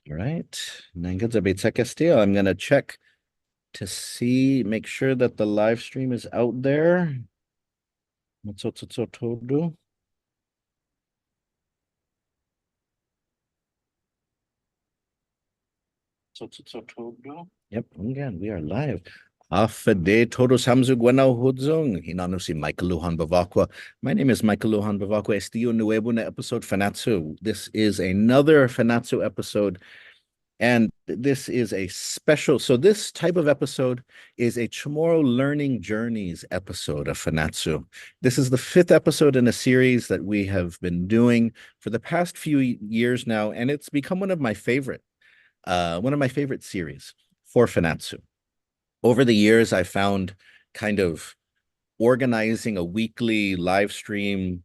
All right. Nangadzabe Castillo. I'm gonna check to see, make sure that the live stream is out there. Matsotsotodo. Matsotsotodo. Yep, again, we are live. Afade todos hamzug wenau hudzong. Hinano si Michael Lujan Bevacqua. My name is Michael Lujan Bevacqua. Estiu nuevo na episode Fanachu. This is another Fanachu episode. And this is a special, so this type of episode is a Chamorro Learning Journeys episode of Fanachu. This is the fifth episode in a series that we have been doing for the past few years now, and it's become one of my favorite series for Fanachu. Over the years, I found kind of organizing a weekly live stream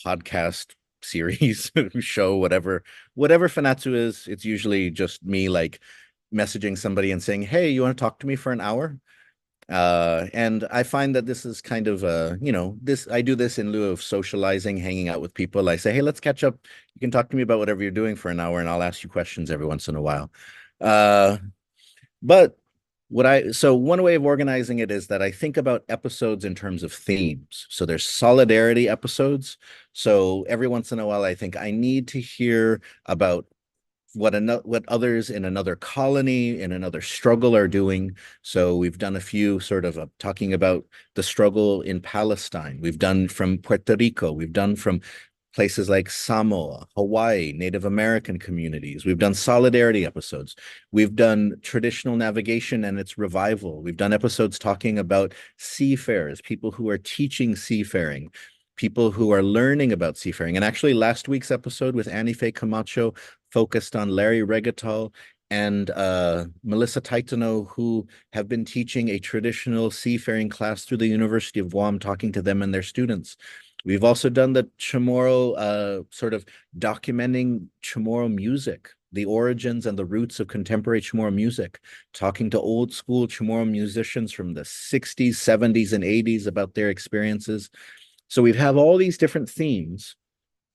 podcast series show, whatever Fanatsu is. It's usually just me like messaging somebody and saying, hey, you want to talk to me for an hour? And I find that this is kind of this I do this in lieu of socializing, hanging out with people. I say, hey, let's catch up. You can talk to me about whatever you're doing for an hour, and I'll ask you questions every once in a while. uh but so one way of organizing it is that I think about episodes in terms of themes. So there's solidarity episodes. So every once in a while, I think I need to hear about what others in another colony, in another struggle are doing. So we've done a few sort of talking about the struggle in Palestine. We've done from Puerto Rico. We've done from places like Samoa, Hawaii, Native American communities. We've done solidarity episodes. We've done traditional navigation and its revival. We've done episodes talking about seafarers, people who are teaching seafaring, people who are learning about seafaring. And actually, last week's episode with Annie Faye Camacho focused on Larry Regatal and Melissa Taitano, who have been teaching a traditional seafaring class through the University of Guam, talking to them and their students. We've also done the Chamorro sort of documenting Chamorro music, the origins and the roots of contemporary Chamorro music, talking to old school Chamorro musicians from the 60s, 70s, and 80s about their experiences. So we have all these different themes,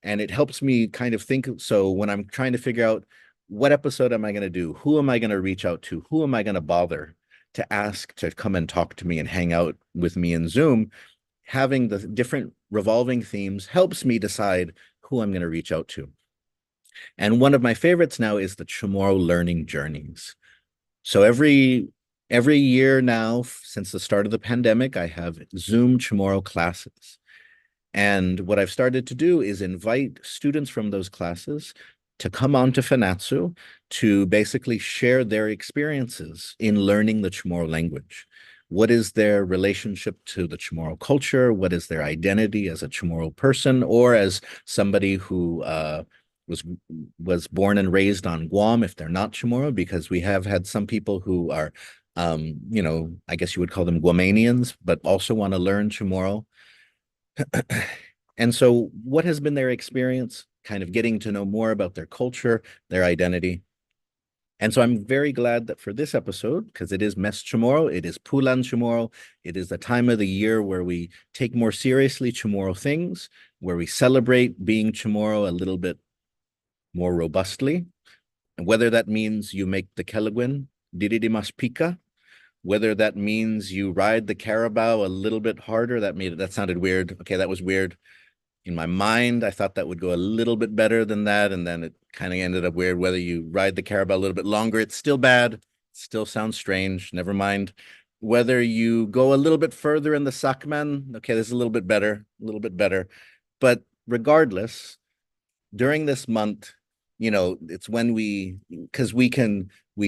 and it helps me kind of think. So when I'm trying to figure out what episode am I going to do, who am I going to reach out to, who am I going to bother to ask to come and talk to me and hang out with me in Zoom, having the different revolving themes helps me decide who I'm going to reach out to. And one of my favorites now is the Chamorro Learning Journeys. So every year now, since the start of the pandemic, I have Zoom Chamorro classes. And what I've started to do is invite students from those classes to come on to Fanachu to basically share their experiences in learning the Chamorro language. What is their relationship to the Chamorro culture? What is their identity as a Chamorro person or as somebody who was born and raised on Guam if they're not Chamorro? Because we have had some people who are, I guess you would call them Guamanians, but also want to learn Chamorro. And so, what has been their experience? Kind of getting to know more about their culture, their identity. And so, I'm very glad that for this episode, because it is Mes Chamorro, it is Pulan Chamorro, it is the time of the year where we take more seriously Chamorro things, where we celebrate being Chamorro a little bit more robustly. And whether that means you make the Kelaguen, Diridimas Pika, whether that means you ride the carabao a little bit harder. That sounded weird. Okay, that was weird. In my mind, I thought that would go a little bit better than that, and then it kind of ended up weird. Whether you ride the carabao a little bit longer, it's still bad. It still sounds strange. Never mind. Whether you go a little bit further in the sakman, okay, this is a little bit better, a little bit better. But regardless, during this month, it's when we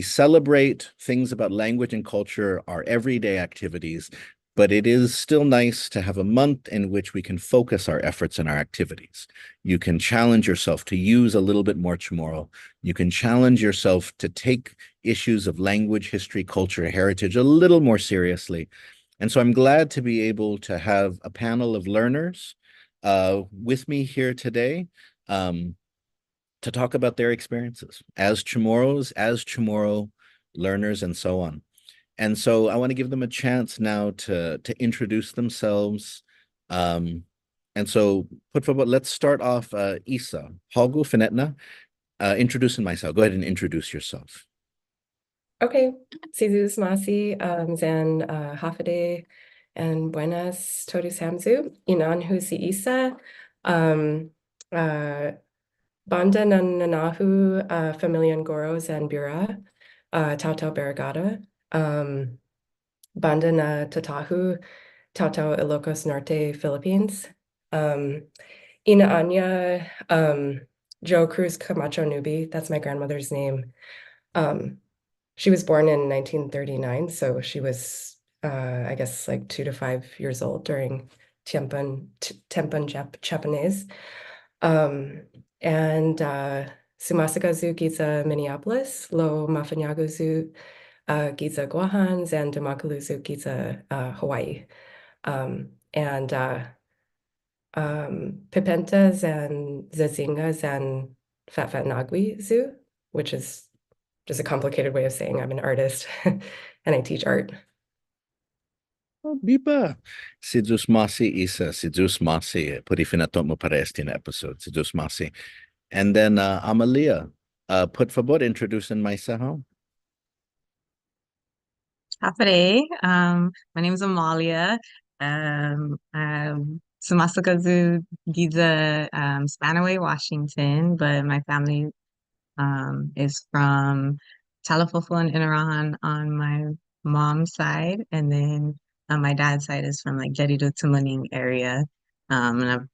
celebrate things about language and culture, our everyday activities, but it is still nice to have a month in which we can focus our efforts and our activities. You can challenge yourself to use a little bit more Chamorro. You can challenge yourself to take issues of language, history, culture, heritage a little more seriously. And so I'm glad to be able to have a panel of learners with me here today. Um, to talk about their experiences as Chamorros, as Chamorro learners, and so on. And so I want to give them a chance now to introduce themselves. And so let's start off Isa. Hagu Finetna, Introducing myself. Go ahead and introduce yourself. Okay, Sizus Masi, Zan Hafide, and Buenas Todos Hamzu, Inan Husi Isa, Banda Nanahu, Familian Goros and Bura, Tautau Baragada, Banda na Tatahu, Tautau Ilocos Norte, Philippines, Ina Anya, Joe Cruz Camacho Nubi, that's my grandmother's name. She was born in 1939, so she was, I guess, like 2 to 5 years old during Tempan Japanese. And Sumasagazu Giza Minneapolis, Lo Mafanyaguzu Giza Guahan, and Dumakaluzu Giza Hawaii. And Pipentas and Zazingas and Fat Fat Nagui Zoo, which is just a complicated way of saying I'm an artist and I teach art. Oh, Biba. Si Diyos Masi isa, si Diyos Masi, put ifinatot mo para este na episode, si Diyos Masi. And then Amalia, por favor, introducing myself. Happy. My name is Amalia. I'm Sumasakazu Giza, Spanaway, Washington, but my family is from Talafofo and Inarahan on my mom's side, and then on my dad's side is from like Jericho Tumuning area. And I'm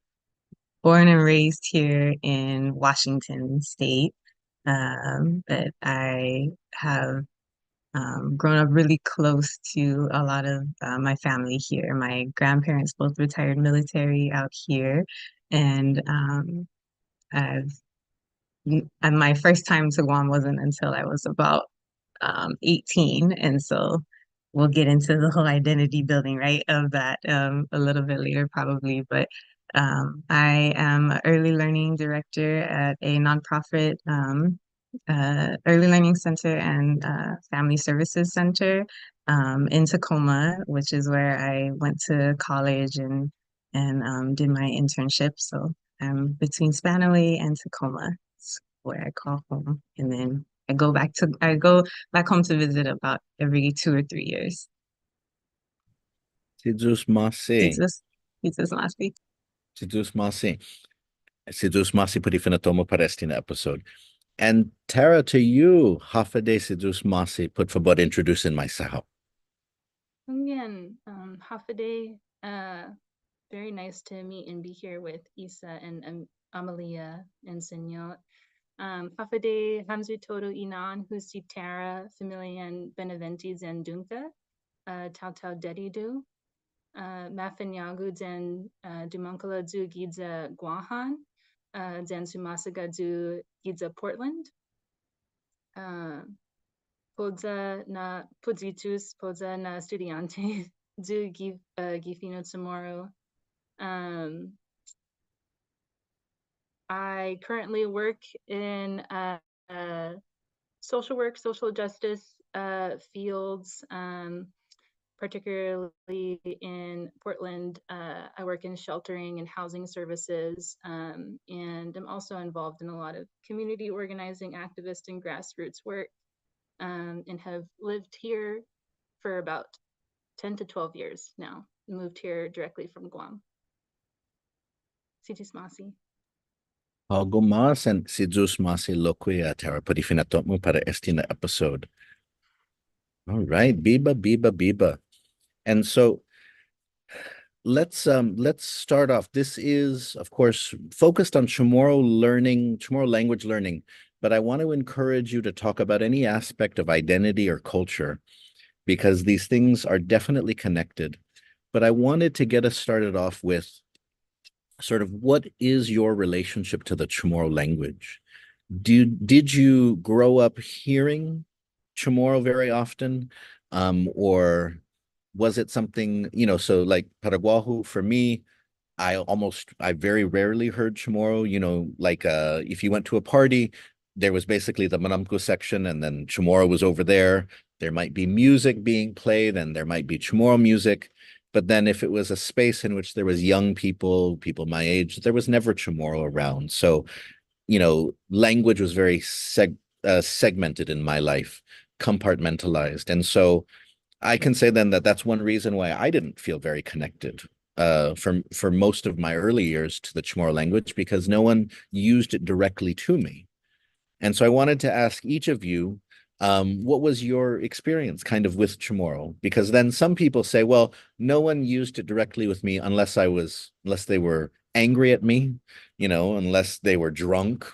born and raised here in Washington State. But I have grown up really close to a lot of my family here. My grandparents both retired military out here, and I've and my first time to Guam wasn't until I was about 18, and so we'll get into the whole identity building, right, of that a little bit later probably. But I am an early learning director at a nonprofit early learning center and family services center in Tacoma, which is where I went to college and did my internship. So I'm between Spanaway and Tacoma, where I call home, and then I go back home to visit about every 2 or 3 years. Si Diyos Masi. Jesus last week. Si Diyos Masi. Si Diyos Masi, put ifinatot mo para este na episode. And Tara, to you, Hafade si Diyos Masi, put favor, introducing myself. Again, Hafade, very nice to meet and be here with Isa and Amalia and Senor. Hafade Hamzu Todo Inan, Husi Tara, Familian Beneventes and Dunka, Tau Tau Dedidu, Mafanyagu Zen Dumankala Zu Giza Guahan, Zen Sumasaga Zu Giza Portland. Podza na Podzitus, Podza na Studiante, Zu Gifino Chamorus. I currently work in social work, social justice fields, particularly in Portland. I work in sheltering and housing services, and I'm also involved in a lot of community organizing, activist and grassroots work, and have lived here for about 10 to 12 years now. Moved here directly from Guam. Situs Masi. Algumas and si Diyos Masi loquia, Tara, put ifinatot mo para este na episode. All right, Biba. And so let's start off. This is, of course, focused on Chamorro learning, Chamorro language learning, but I want to encourage you to talk about any aspect of identity or culture, because these things are definitely connected. But I wanted to get us started off with sort of what is your relationship to the Chamorro language? Did you grow up hearing Chamorro very often? Or was it something, so like Paraguahu, for me, I very rarely heard Chamorro, like if you went to a party, there was basically the Manamco section and then Chamorro was over there. There might be music being played and there might be Chamorro music. But then if it was a space in which there was young people my age, there was never Chamorro around. So, language was very segmented in my life, compartmentalized. And so I can say then that that's one reason why I didn't feel very connected for most of my early years to the Chamorro language, because no one used it directly to me. And so I wanted to ask each of you, what was your experience kind of with Chamorro? Because then some people say, well, no one used it directly with me unless they were angry at me, unless they were drunk.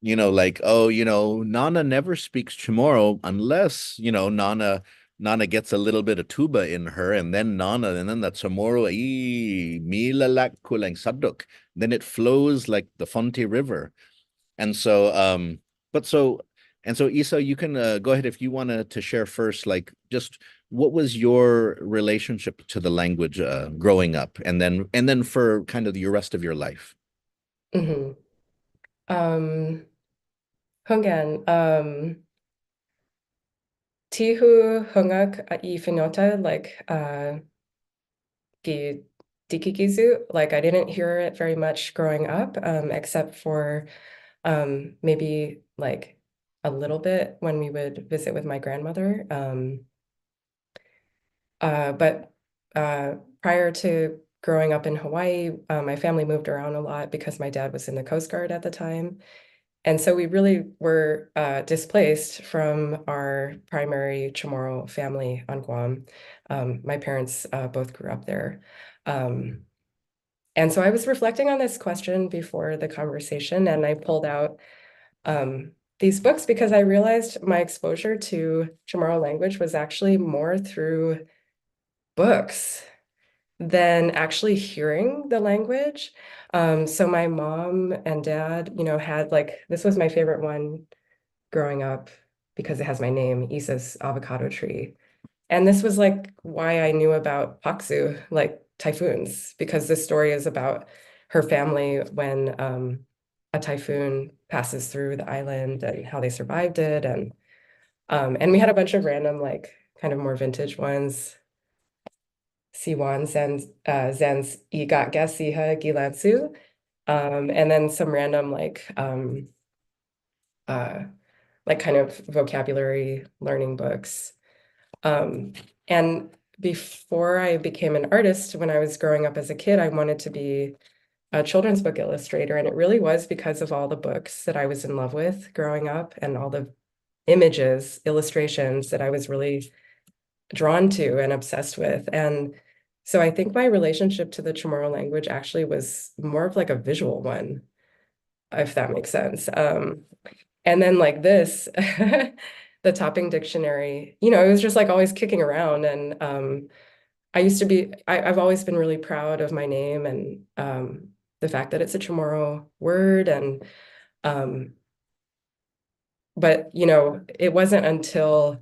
Like, oh, Nana never speaks Chamorro unless, Nana gets a little bit of tuba in her, and then the Chamorro, milalak kulang saduk. Then it flows like the Fonte River. And so, Isa, you can go ahead if you want to share first, like just what was your relationship to the language growing up, and then for kind of the rest of your life. Mm-hmm. Hungan, Tihu hungak I finota, like gi dikikizu, like I didn't hear it very much growing up, except for maybe like a little bit when we would visit with my grandmother. But prior to growing up in Hawaii, my family moved around a lot because my dad was in the Coast Guard at the time. And so we really were displaced from our primary Chamorro family on Guam. My parents both grew up there. And so I was reflecting on this question before the conversation, and I pulled out these books because I realized my exposure to Chamorro language was actually more through books than actually hearing the language. So my mom and dad, had this was my favorite one growing up because it has my name, Isa's avocado tree. And this was like why I knew about Paksu, like typhoons, because this story is about her family when a typhoon passes through the island and how they survived it. And we had a bunch of random, like kind of more vintage ones. Siwan Zen's Igat Gasiha Gilansu. And then some random kind of vocabulary learning books. And before I became an artist, when I was growing up as a kid, I wanted to be a children's book illustrator. And it really was because of all the books that I was in love with growing up and all the images, illustrations that I was really drawn to and obsessed with. And so I think my relationship to the Chamorro language actually was more of like a visual one, if that makes sense. And then like this, the Topping Dictionary, it was just like always kicking around. And I've always been really proud of my name and the fact that it's a Chamorro word. And but it wasn't until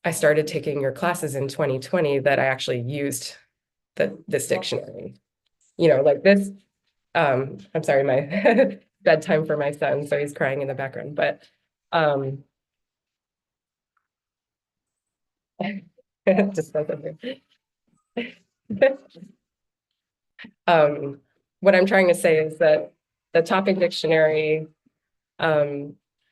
I started taking your classes in 2020 that I actually used this dictionary. Like this, I'm sorry, my bedtime for my son, so he's crying in the background. But just what I'm trying to say is that the Topic Dictionary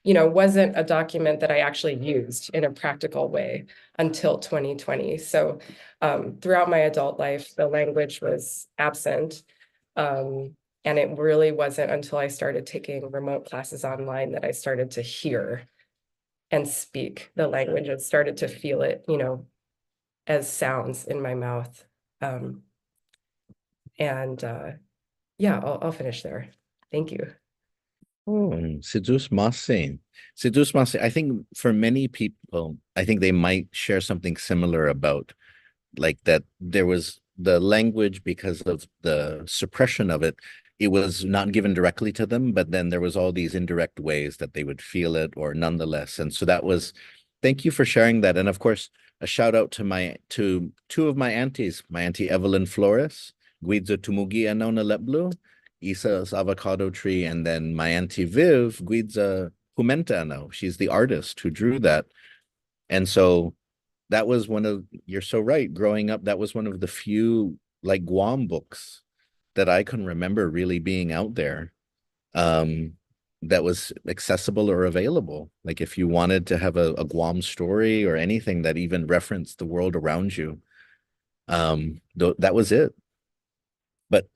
wasn't a document that I actually used in a practical way until 2020. So throughout my adult life, the language was absent. And it really wasn't until I started taking remote classes online that I started to hear and speak the language and started to feel it, as sounds in my mouth. Yeah, I'll finish there. Thank you. Oh, Sidus Mase. Sidus Mase. I think for many people, I think they might share something similar about like that there was the language because of the suppression of it. It was not given directly to them, but then there was all these indirect ways that they would feel it or nonetheless. And so thank you for sharing that. And of course, a shout out to two of my aunties, my auntie Evelyn Flores, Guidzo Tumugi Anona Leplu, Isa's avocado tree, and then my auntie Viv, Guidza Pumenta Ano. She's the artist who drew that. And so that was you're so right. Growing up, that was one of the few like Guam books that I can remember really being out there. that was accessible or available. Like if you wanted to have a Guam story or anything that even referenced the world around you, that was it. But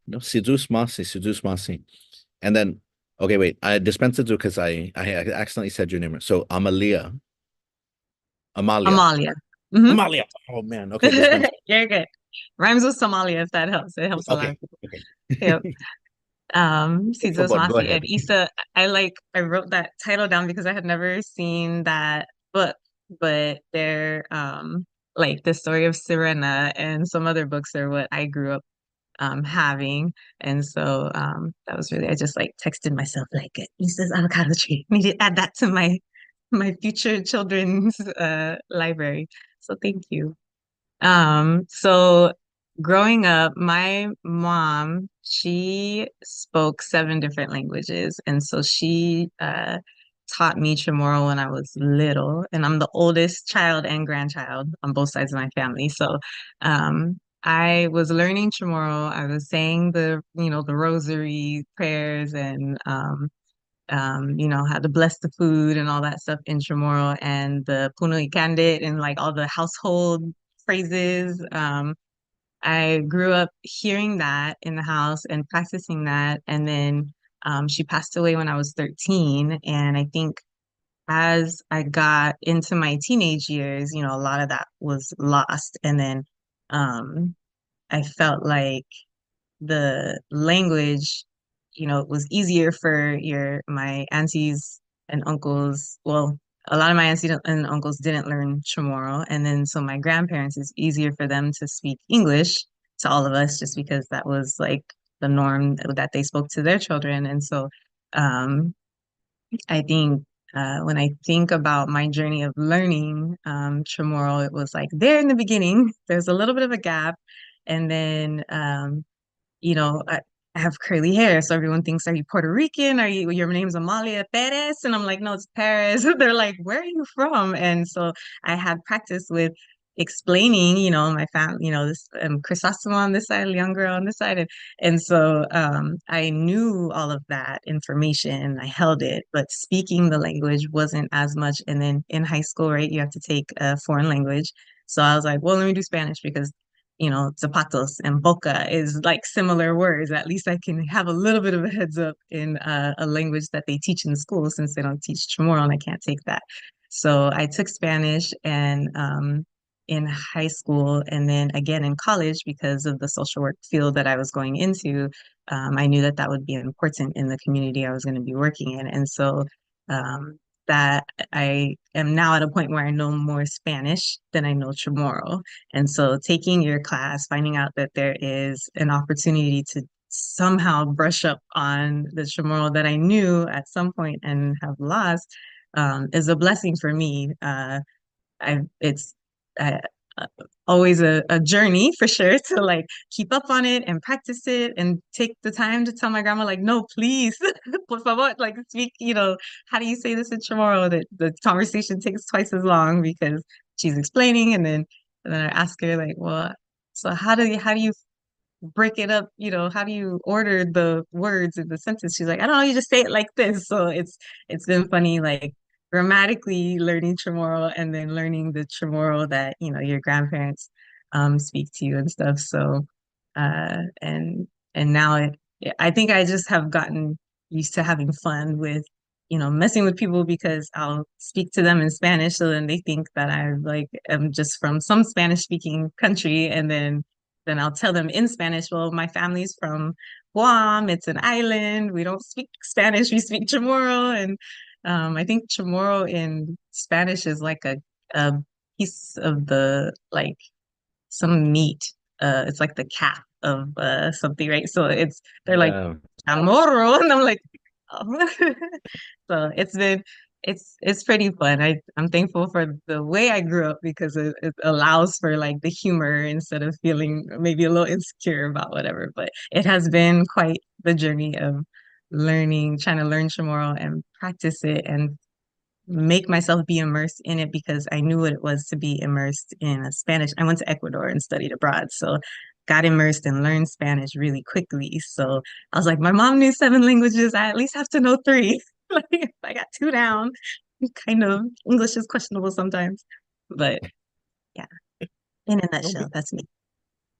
Sidus Masi. And then, okay, wait, I dispensed it because I accidentally said your name. So Amalia. Amalia. Mm-hmm. Amalia. Oh man. Okay, dispense. You're good. Rhymes with Somalia, if that helps. It helps a lot of people. Okay. Yep. Sidus Go Masi ahead. and Issa. I wrote that title down because I had never seen that book, but they're like the story of Sirena and some other books are what I grew up having. And so that was really, I just like texted myself like Issa's avocado tree. Need to add that to my future children's library. So thank you. So growing up, my mom, she spoke 7 different languages. And so she taught me Chamorro when I was little. And I'm the oldest child and grandchild on both sides of my family. So I was learning Chamorro. I was saying the rosary prayers and how to bless the food and all that stuff in Chamorro and the Puno y Candid and like all the household phrases. I grew up hearing that in the house and practicing that. And then she passed away when I was 13. And I think as I got into my teenage years, a lot of that was lost. And then I felt like the language, it was easier for my aunties and uncles. Well, a lot of my aunties and uncles didn't learn Chamorro, and then so my grandparents, it's easier for them to speak English to all of us just because that was like the norm that they spoke to their children. And so I think when I think about my journey of learning Chamorro, it was like there in the beginning, there's a little bit of a gap. And then I have curly hair, so everyone thinks, are you Puerto Rican? Your name's Amalia Perez? And I'm like, no, it's Perez. They're like, where are you from? And so I had practice with explaining, my family, this Chrysostom on this side, young girl on this side. And so I knew all of that information. I held it, but speaking the language wasn't as much. And then in high school, right, you have to take a foreign language. So I was like, well, let me do Spanish because zapatos and boca is like similar words. At least I can have a little bit of a heads up in a language that they teach in school since they don't teach Chamorro and I can't take that. So I took Spanish and in high school and then again in college because of the social work field that I was going into. I knew that would be important in the community I was going to be working in. And so that I am now at a point where I know more Spanish than I know Chamorro. And so taking your class, finding out that there is an opportunity to somehow brush up on the Chamorro that I knew at some point and have lost is a blessing for me. It's uh, always a journey for sure to like keep up on it and practice it and take the time to tell my grandma like, no, please, por favor, like speak, how do you say this in Chamorro? That the conversation takes twice as long because she's explaining and then I ask her like, well, so how do you break it up, how do you order the words in the sentence? She's like, I don't know, you just say it like this. So it's been funny, like grammatically learning Chamorro and then learning the Chamorro that, your grandparents speak to you and stuff. So and now I think I just have gotten used to having fun with messing with people because I'll speak to them in Spanish so then they think that I like am just from some Spanish speaking country and then I'll tell them in Spanish, well, my family's from Guam. It's an island. We don't speak Spanish. We speak Chamorro. And I think Chamorro in Spanish is like a piece of like some meat. It's like the calf of something, right? So they're like, Chamorro. And I'm like, oh. So it's pretty fun. I'm thankful for the way I grew up because it allows for like the humor instead of feeling maybe a little insecure about whatever. But it has been quite the journey of trying to learn Chamorro and practice it and make myself be immersed in it because I knew what it was to be immersed in a Spanish. I went to Ecuador and studied abroad. So got immersed and learned Spanish really quickly. So I was like, my mom knew 7 languages. I at least have to know 3. Like, if I got 2 down, kind of English is questionable sometimes. But yeah, in a nutshell, that's me.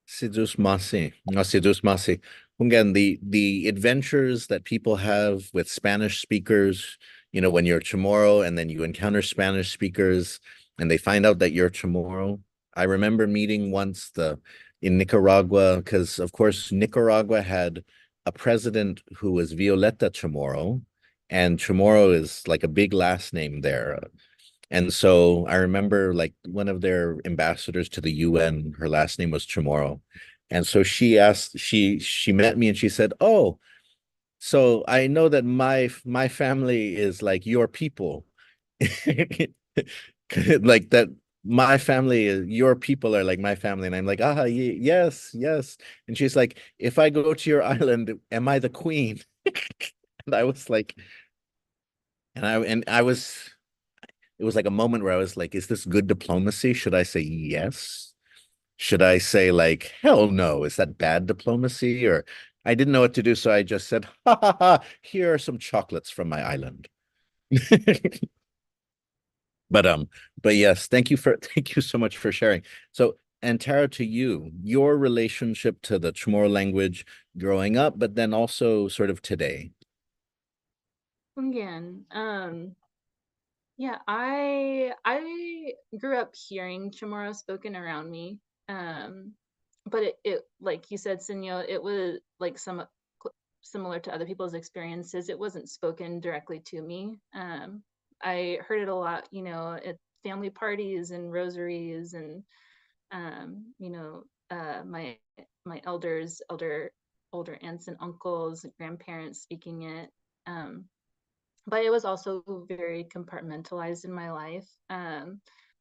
Sidus Masi. No, Sidus Masi. Again, the adventures that people have with Spanish speakers, when you're Chamorro and then you encounter Spanish speakers and they find out that you're Chamorro. I remember meeting once in Nicaragua, because of course Nicaragua had a president who was Violeta Chamorro, and Chamorro is like a big last name there. And so I remember like one of their ambassadors to the UN, her last name was Chamorro. And so she met me and she said, "Oh, so I know that my family is like your people." Like that my family is your people are like my family. And I'm like, yes, yes. And she's like, "If I go to your island, am I the queen?" And I was like, I was it was like a moment where I was like, is this good diplomacy? Should I say yes? Should I say like, hell no, is that bad diplomacy? Or I didn't know what to do, so I just said, ha ha ha, here are some chocolates from my island. But yes, thank you so much for sharing. So, and Tara, to you, your relationship to the Chamorro language growing up, but then also sort of today. Again, yeah, I grew up hearing Chamorro spoken around me. But it like you said, Senor, it was like similar to other people's experiences. It wasn't spoken directly to me. I heard it a lot, at family parties and rosaries and my older aunts and uncles, grandparents speaking it. But it was also very compartmentalized in my life.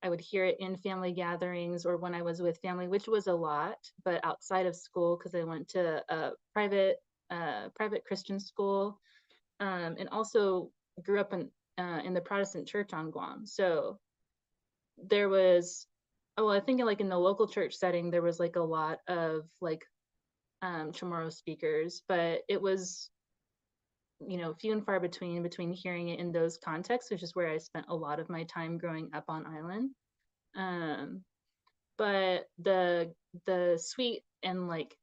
I would hear it in family gatherings or when I was with family, which was a lot, but outside of school, because I went to a private Christian school, and also grew up in the Protestant church on Guam. So there was, well, I think like in the local church setting, there was like a lot of like Chamorro speakers, but it was few and far between hearing it in those contexts, which is where I spent a lot of my time growing up on island. But the sweet and like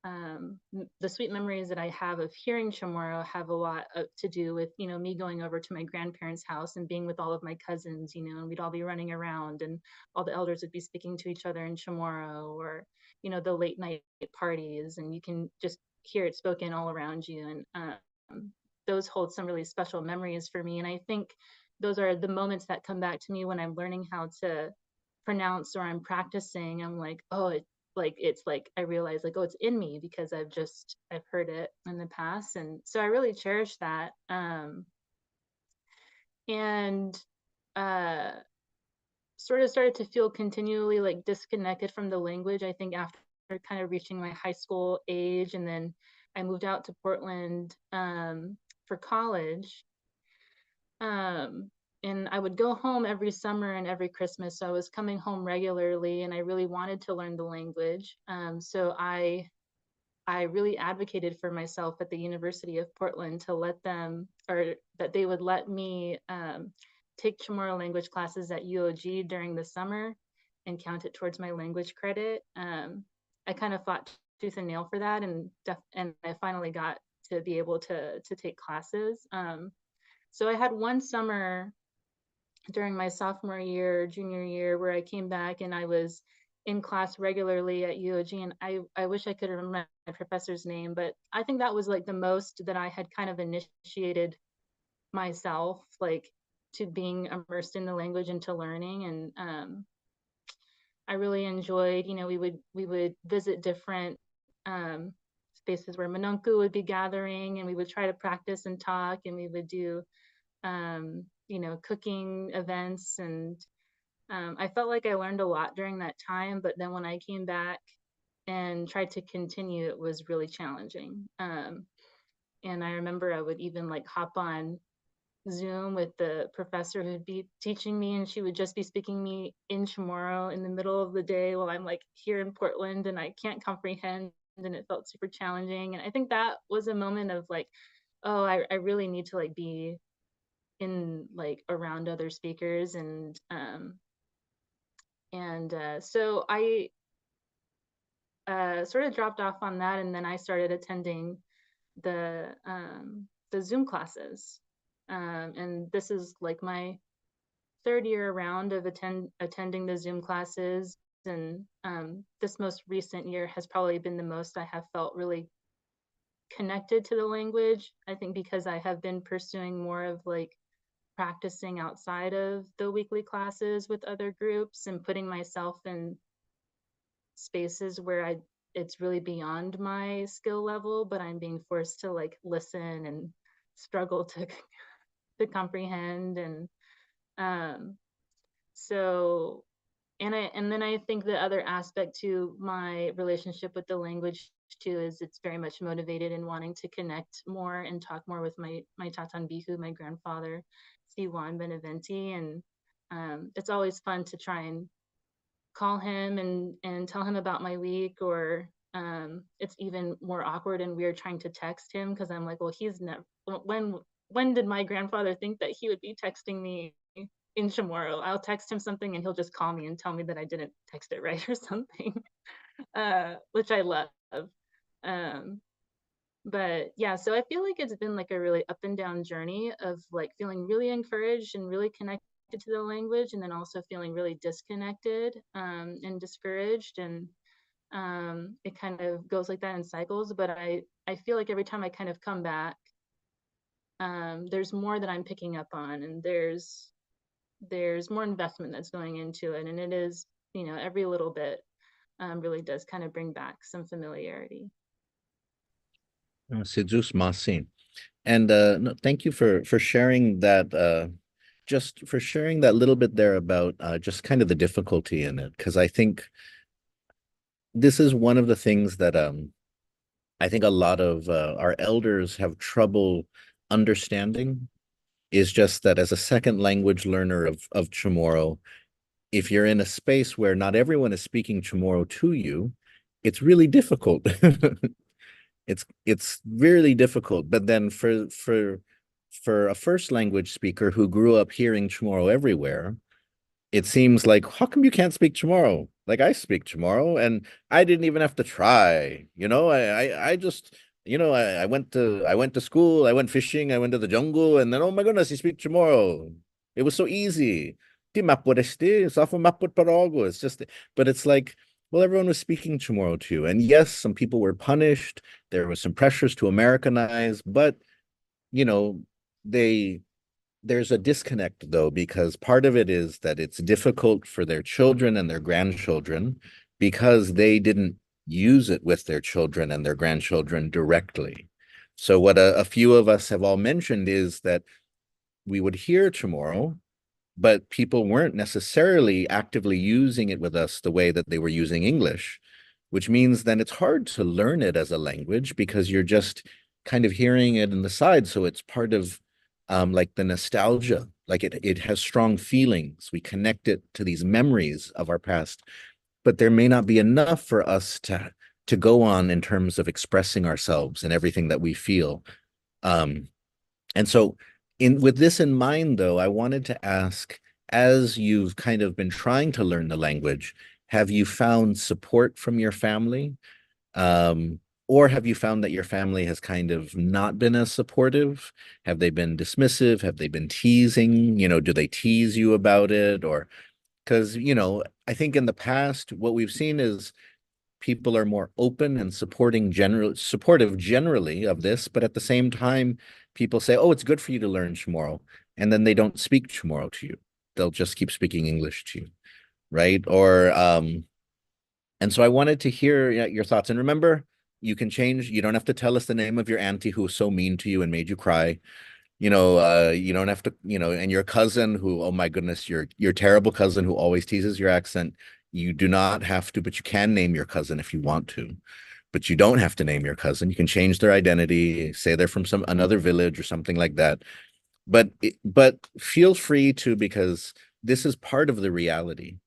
the sweet memories that I have of hearing Chamorro have a lot to do with me going over to my grandparents' house and being with all of my cousins, and we'd all be running around and all the elders would be speaking to each other in Chamorro, or the late night parties, and you can just hear it spoken all around you. And those hold some really special memories for me. And I think those are the moments that come back to me when I'm learning how to pronounce or I'm practicing. I'm like, oh, it's like I realize like, oh, it's in me because I've heard it in the past. And so I really cherish that. And sort of started to feel continually like disconnected from the language, I think after kind of reaching my high school age. And then I moved out to Portland for college. And I would go home every summer and every Christmas. So I was coming home regularly and I really wanted to learn the language. So I really advocated for myself at the University of Portland to let them, or that they would let me take Chamorro language classes at UOG during the summer and count it towards my language credit. I kind of fought tooth and nail for that, and I finally got to be able to take classes. So I had one summer during my sophomore year, junior year, where I came back and I was in class regularly at UOG. And I wish I could remember my professor's name, but I think that was like the most that I had kind of initiated myself, like to being immersed in the language and to learning. And I really enjoyed, we would visit different spaces where Manunku would be gathering, and we would try to practice and talk, and we would do cooking events. And I felt like I learned a lot during that time, but then when I came back and tried to continue, it was really challenging. And I remember I would even like hop on Zoom with the professor who'd be teaching me, and she would just be speaking me in Chamorro in the middle of the day while I'm like here in Portland and I can't comprehend, and it felt super challenging. And I think that was a moment of like, oh, I really need to like be in like around other speakers. So I sort of dropped off on that, and then I started attending the Zoom classes. And this is like my third year around of attending the Zoom classes. And this most recent year has probably been the most I have felt really connected to the language. I think because I have been pursuing more of like practicing outside of the weekly classes with other groups and putting myself in spaces where it's really beyond my skill level, but I'm being forced to like listen and struggle to to comprehend. And so and then I think the other aspect to my relationship with the language too is it's very much motivated in wanting to connect more and talk more with my Tatan Bihu, my grandfather, Siwan Beneventi. And it's always fun to try and call him and tell him about my week, or it's even more awkward and weird trying to text him because I'm like, well, he's never when did my grandfather think that he would be texting me in Chamorro? I'll text him something and he'll just call me and tell me that I didn't text it right or something, which I love. Um, but yeah, so I feel like it's been like a really up and down journey of like feeling really encouraged and really connected to the language, and then also feeling really disconnected and discouraged. And it kind of goes like that in cycles. But I feel like every time I kind of come back, there's more that I'm picking up on, and there's more investment that's going into it, and it is, you know, every little bit really does kind of bring back some familiarity. Sidus Masin. And no, thank you for sharing that, just for sharing that little bit there about just kind of the difficulty in it, because I think this is one of the things that I think a lot of our elders have trouble understanding, is just that as a second language learner of Chamorro, if you're in a space where not everyone is speaking Chamorro to you, it's really difficult. It's really difficult. But then for a first language speaker who grew up hearing Chamorro everywhere, it seems like, how come you can't speak Chamorro? Like, I speak Chamorro and I didn't even have to try. You know, I just, you know, I went to school, I went fishing, I went to the jungle, and then, oh my goodness, you speak Chamorro. It was so easy. Di mapod este, safo mapod parogo. It's just, but it's like, well, everyone was speaking Chamorro too. And yes, some people were punished. There was some pressures to Americanize, but you know, there's a disconnect though, because part of it is that it's difficult for their children and their grandchildren because they didn't use it with their children and their grandchildren directly. So what a few of us have all mentioned is that we would hear Chamorro, but people weren't necessarily actively using it with us the way that they were using English, which means then it's hard to learn it as a language because you're just kind of hearing it in the side. So it's part of like the nostalgia, like it has strong feelings. We connect it to these memories of our past, but there may not be enough for us to go on in terms of expressing ourselves and everything that we feel. And so with this in mind, though, I wanted to ask, as you've kind of been trying to learn the language, have you found support from your family? Or have you found that your family has kind of not been as supportive? Have they been dismissive? Have they been teasing? You know, do they tease you about it? Or because, you know, I think in the past, what we've seen is people are more open and supportive generally of this, but at the same time, people say, oh, it's good for you to learn Chamorro. And then they don't speak Chamorro to you. They'll just keep speaking English to you, right? Or, and so I wanted to hear your thoughts. And remember, you can change. You don't have to tell us the name of your auntie who was so mean to you and made you cry. You know, you don't have to, you know, and your cousin who, oh my goodness, your terrible cousin who always teases your accent. You do not have to, but you can name your cousin if you want to. But you don't have to name your cousin. You can change their identity, say they're from another village or something like that. but feel free to, because this is part of the reality.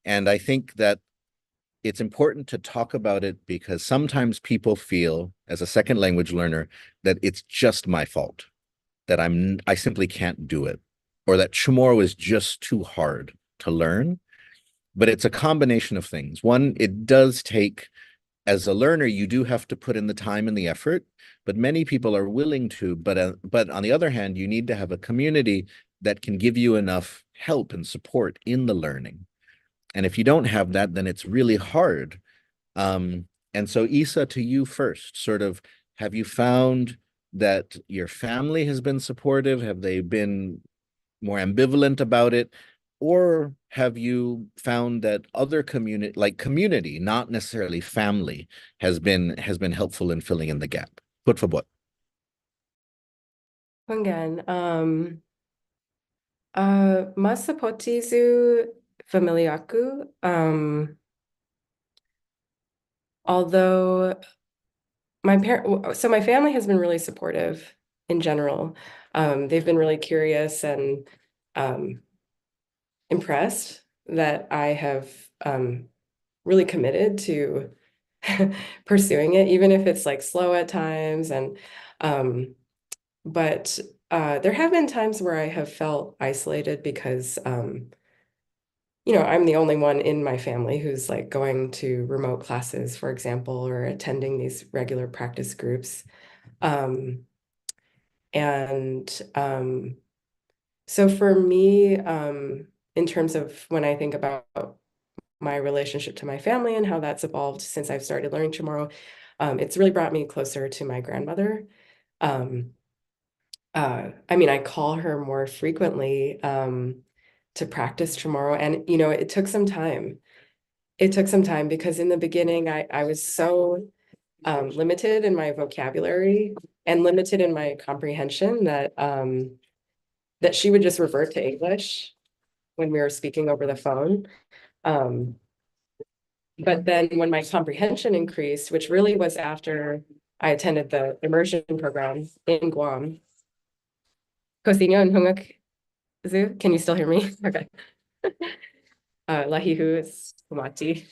And I think that it's important to talk about it because sometimes people feel, as a second language learner, that it's just my fault, that I simply can't do it, or that Chamorro is just too hard to learn. But it's a combination of things. One, it does take, as a learner, you do have to put in the time and the effort, but many people are willing to. But on the other hand, you need to have a community that can give you enough help and support in the learning. And if you don't have that, then it's really hard. And so, Isa, to you first, sort of, have you found that your family has been supportive? Have they been more ambivalent about it? Or have you found that other community, not necessarily family, has been helpful in filling in the gap? Put for what? Again, mas sa potizu família aku, although my family has been really supportive in general. They've been really curious and impressed that I have really committed to pursuing it, even if it's like slow at times. And but there have been times where I have felt isolated because I'm the only one in my family who's like going to remote classes, for example, or attending these regular practice groups. And so for me, in terms of when I think about my relationship to my family and how that's evolved since I've started learning Chamorro, it's really brought me closer to my grandmother. I mean, I call her more frequently to practice Chamorro, and it took some time. It took some time because in the beginning, I was so limited in my vocabulary and limited in my comprehension that that she would just revert to English when we were speaking over the phone. But then when my comprehension increased, which really was after I attended the immersion program in Guam. Kosinyo and Hunguk Zoo, can you still hear me? Okay. Lahihu is Kumati.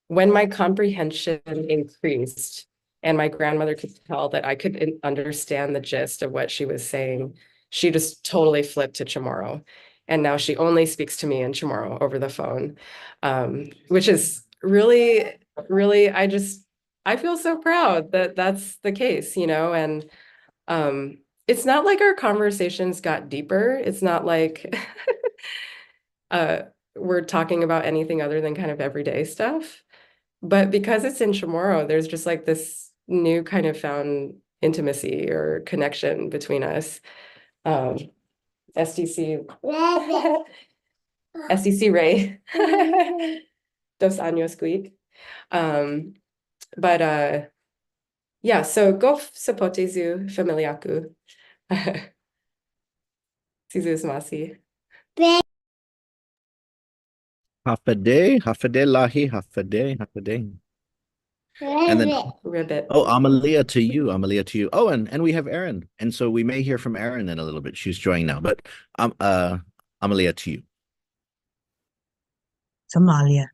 When my comprehension increased and my grandmother could tell that I could understand the gist of what she was saying, she just totally flipped to Chamorro. And now she only speaks to me in Chamorro over the phone, which is really, really, I feel so proud that that's the case, and it's not like our conversations got deeper. It's not like we're talking about anything other than kind of everyday stuff. But because it's in Chamorro, there's just like this new kind of found intimacy or connection between us. SDC Ray. Dos años squeak. But yeah, so go sapotezu familiaku. Sizus masi. Hafade lahi, hafade. And then Ribbit. oh, Amalia to you. Oh, and we have Erin. And so we may hear from Erin in a little bit. She's joining now, but Amalia to you. It's Amalia.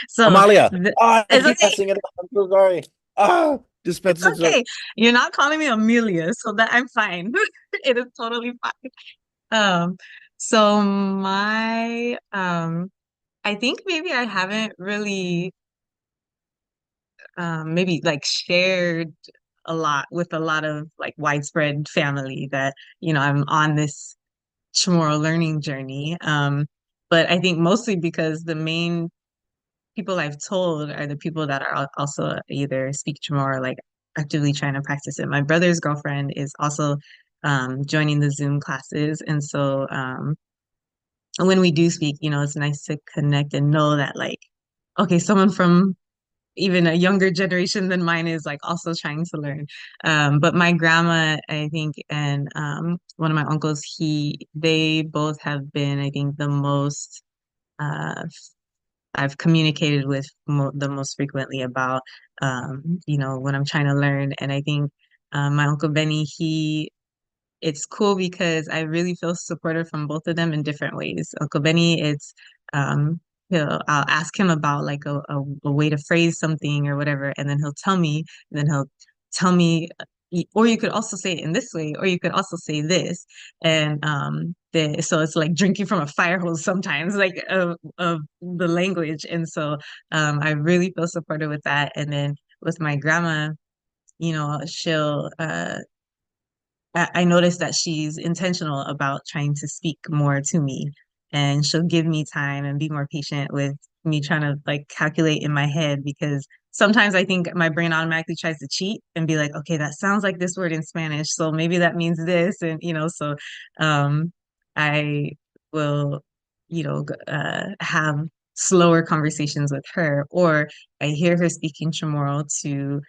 So Amalia. I it's keep okay. messing it up. I'm so sorry. It's okay. You're not calling me Amelia, so that I'm fine. It is totally fine. So I think maybe I haven't really maybe like shared a lot with a lot of like widespread family that, I'm on this Chamorro learning journey. But I think mostly because the main people I've told are the people that are also either speak Chamorro or like actively trying to practice it. My brother's girlfriend is also joining the Zoom classes. And so when we do speak, it's nice to connect and know that like, okay, someone from even a younger generation than mine is like also trying to learn. But my grandma, I think, and one of my uncles, they both have been, I think, the most I've communicated with the most frequently about, when I'm trying to learn. And I think my Uncle Benny, it's cool because I really feel supported from both of them in different ways. Uncle Benny, it's I'll ask him about like a way to phrase something or whatever, and then he'll tell me, and then he'll tell me, or you could also say it in this way, or you could also say this. And so it's like drinking from a fire hose sometimes, like of the language. And so I really feel supported with that. And then with my grandma, she'll I noticed that she's intentional about trying to speak more to me, and she'll give me time and be more patient with me trying to like calculate in my head, because sometimes I think my brain automatically tries to cheat and be like, okay, that sounds like this word in Spanish, so maybe that means this. And so I will have slower conversations with her, or I hear her speaking Chamorro to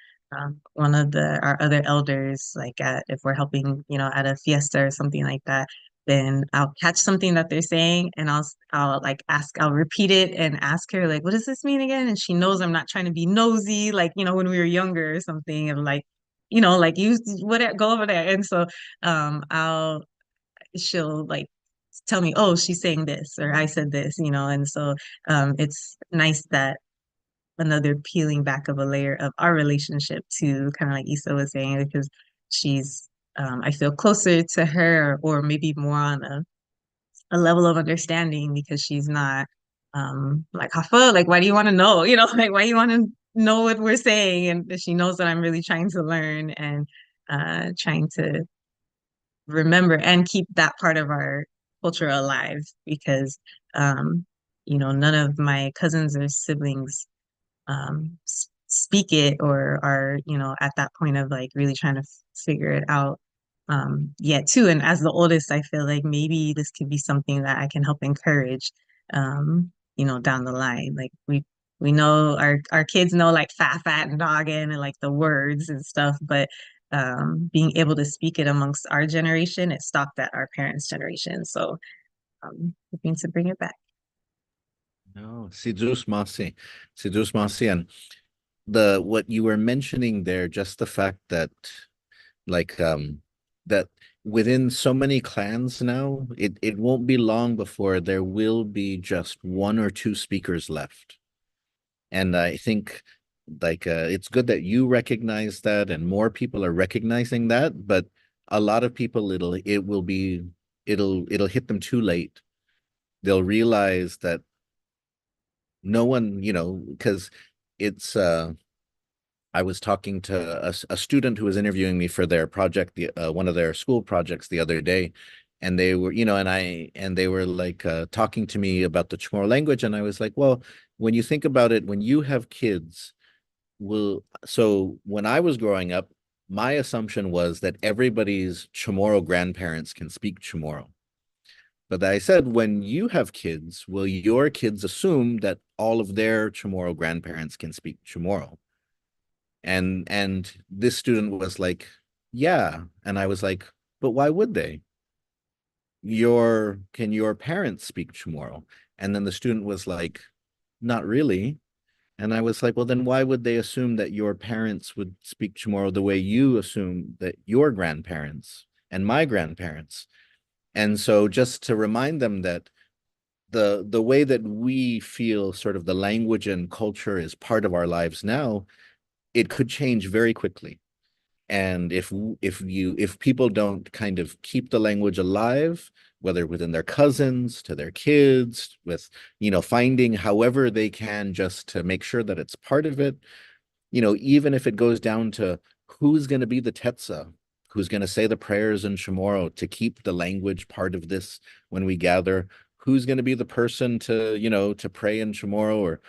one of our other elders, like if we're helping, at a fiesta or something like that, then I'll catch something that they're saying, and I'll like I'll repeat it and ask her like, what does this mean again? And she knows I'm not trying to be nosy, like, when we were younger or something, of like, like you whatever, go over there. And so she'll like tell me, oh, she's saying this, or I said this, and so it's nice that another peeling back of a layer of our relationship, to kind of like Issa was saying, because she's I feel closer to her, or maybe more on a level of understanding, because she's not like, Hafa, like, why do you want to know? Like, why do you want to know what we're saying? And she knows that I'm really trying to learn, and trying to remember and keep that part of our culture alive, because none of my cousins or siblings speak it, or are at that point of like really trying to figure it out yet too. And as the oldest, I feel like maybe this could be something that I can help encourage down the line. Like we know our kids know like fat and noggin and like the words and stuff, but being able to speak it amongst our generation, it stopped at our parents' generation. So looking to bring it back. No, Sidus Masi, and what you were mentioning there, just the fact that like that within so many clans now, it won't be long before there will be just one or two speakers left. And I think like it's good that you recognize that and more people are recognizing that, but a lot of people it'll hit them too late. They'll realize that no one, because it's I was talking to a student who was interviewing me for their project, one of their school projects the other day, and they were, and they were like talking to me about the Chamorro language, and I was like, well, when you think about it, when you have kids, so when I was growing up, my assumption was that everybody's Chamorro grandparents can speak Chamorro. But I said, when you have kids, will your kids assume that all of their Chamorro grandparents can speak Chamorro? And this student was like, yeah. And I was like, but why would they? Can your parents speak Chamorro? And then the student was like, not really. And I was like, well, then why would they assume that your parents would speak Chamorro the way you assume that your grandparents and my grandparents? And so just to remind them that the way that we feel sort of the language and culture is part of our lives now, it could change very quickly. And if people don't kind of keep the language alive, whether within their cousins, to their kids, with, finding however they can just to make sure that it's part of it, even if it goes down to who's going to be the Tetza, who's going to say the prayers in Chamorro to keep the language part of this when we gather, who's going to be the person to, to pray in Chamorro, or,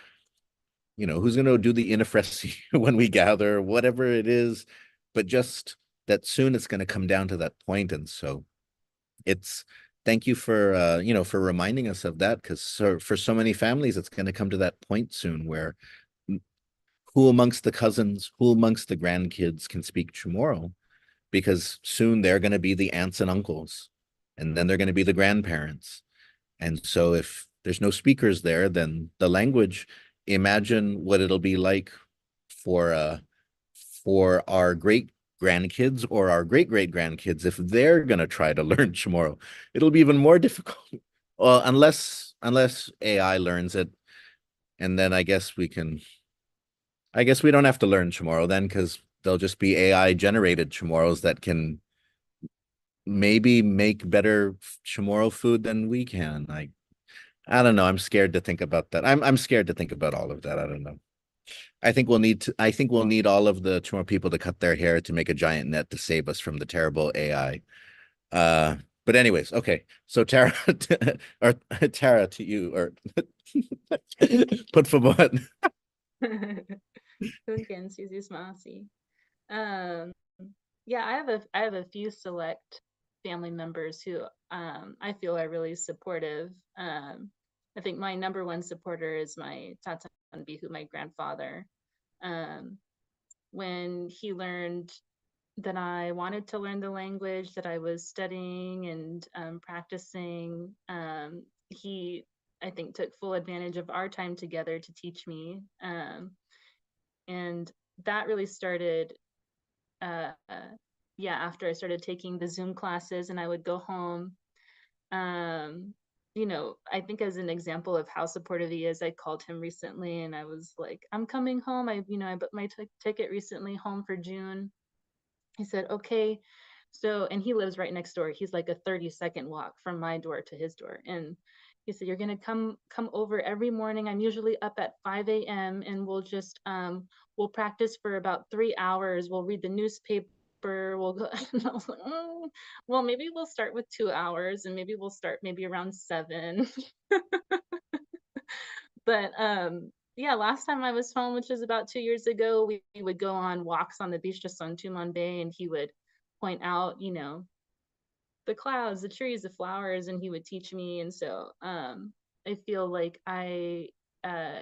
who's going to do the Inifresi when we gather, whatever it is. But just that soon it's going to come down to that point. And so thank you for, for reminding us of that, because for so many families, it's going to come to that point soon where who amongst the cousins, who amongst the grandkids can speak Chamorro, because soon they're going to be the aunts and uncles, and then they're going to be the grandparents. And so if there's no speakers there, then the language, imagine what it'll be like for our great grandkids or our great-great-grandkids, if they're going to try to learn Chamorro, it'll be even more difficult. Well, unless AI learns it, and then I guess we don't have to learn Chamorro then, because there'll just be AI generated Chamorros that can maybe make better Chamorro food than we can. I don't know. I'm scared to think about that. I'm scared to think about all of that. I don't know. I think we'll need all of the Chamorro people to cut their hair to make a giant net to save us from the terrible AI. But anyways, okay. So Tara, or Tara, to you, or put favor. Kunken, Susie Smasi. Yeah, I have a few select family members who I feel are really supportive. I think my number one supporter is my Tata Bihu, my grandfather. When he learned that I wanted to learn the language, that I was studying and practicing, he, I think, took full advantage of our time together to teach me. And that really started, yeah, after I started taking the Zoom classes and I would go home. You know, I think as an example of how supportive he is, I called him recently and I was like, I'm coming home. I booked my ticket recently home for June. He said, okay. So, and he lives right next door. He's like a 30-second walk from my door to his door. And he said, you're gonna come over every morning. I'm usually up at 5 a.m. and we'll just we'll practice for about 3 hours. We'll read the newspaper. We'll go. And I was like, well, maybe we'll start with 2 hours and maybe we'll start maybe around 7. But yeah, last time I was home, which was about 2 years ago, we would go on walks on the beach just on Tumon Bay, and he would point out, you know, the clouds, the trees, the flowers, and he would teach me. And so I feel like